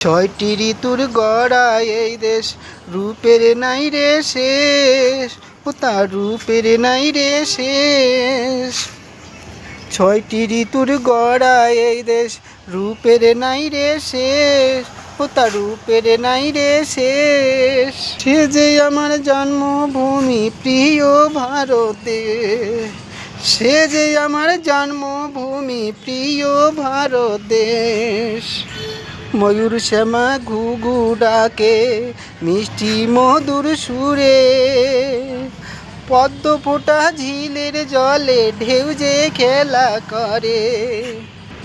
ছয়টি ঋতুর গড়া এই দেশ, রূপের নাই রে শেষ, ও তার রূপের নাই রে শেষ। ছয়টি ঋতুর গড়া এই দেশ, রূপের নাই রে শেষ, ও তার রূপের নাই রে শেষ। সে যে আমার জন্মভূমি প্রিয় ভারতে, সে যে আমার জন্মভূমি প্রিয় ভারত দেশ। ময়ূর শ্যামা ঘুঘু ডাকে মিষ্টি মধুর সুরে, পদ্ম ফোটা ঝিলের জলে ঢেউ যে খেলা করে।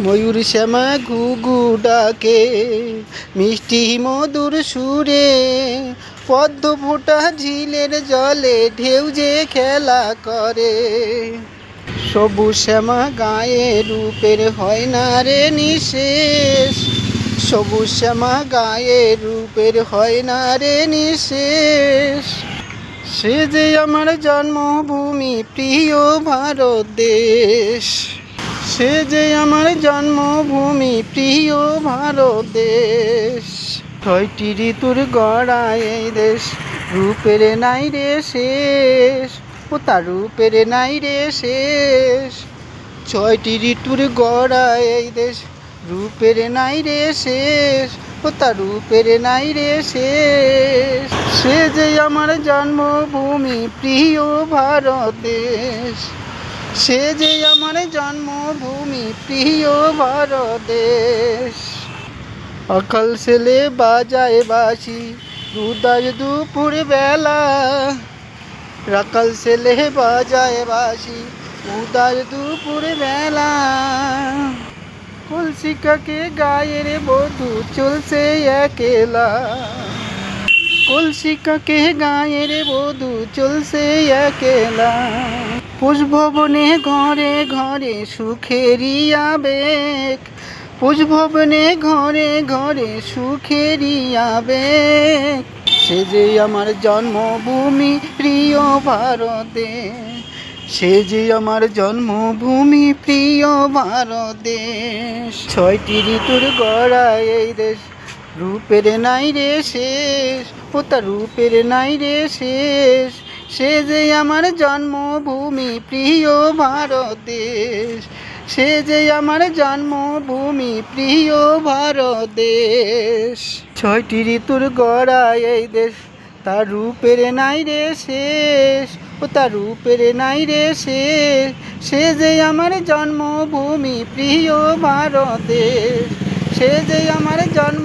ময়ূর শ্যামা ঘুঘু ডাকে মিষ্টি মধুর সুরে, পদ্ম ফোটা ঝিলের জলে ঢেউ যে খেলা করে। সবুজ শ্যামা গায়ে রূপের হয় না রে নিশেষ, সবুজ শ্যামা গায়ে রূপের হয় না রে নিশেষ। সে যে আমার জন্মভূমি প্রিয় ভারত দেশ, সে যে আমার জন্মভূমি প্রিয় ভারত দেশ। ছয়টি ঋতুর গড়া এই দেশ, রূপের নাই রে শেষ, ও তার রূপের নাই রে শেষ। ছয়টি ঋতুর গড়া এই দেশ, রূপের নাই রে শেষ, ও তার রূপের নাই রে শেষ। সে যে আমার জন্মভূমি প্রিয় ভারত দেশ, সে যে আমার জন্মভূমি প্রিয় ভারত দেশ। সকাল ছেলে বাজায় বাঁশি উদাস দুপুর বেলা, রাখাল ছেলে বাজায় বাঁশি উদাস দুপুর বেলা। কলসি কাকে গায়ের বধূ চলছে একেলা, কলসি কাকে গায়ের বধূ চলছে একেলা। পুষ্পবনে ঘরে ঘরে সুখেরই আবেগ, পুষ্পবনে ঘরে ঘরে সুখেরই আবেগ। সে যে আমার জন্মভূমি প্রিয় ভারতে, সে যে আমার জন্মভূমি প্রিয় ভারত দেশ। ছয়টি ঋতুর গড়া এই দেশ, রূপের নাই রে শেষ, ও তার রূপের নাই রে শেষ। সে যে আমার জন্মভূমি প্রিয় ভারত দেশ, সে যে আমার জন্মভূমি প্রিয় ভারত দেশ। ছয়টি ঋতুর গড়া এই দেশ, তার রূপের নাই রে শেষ, ও তার রূপের নাই রে শেষ। সে যে আমার জন্মভূমি প্রিয় ভারত দেশ, সে যে আমার জন্ম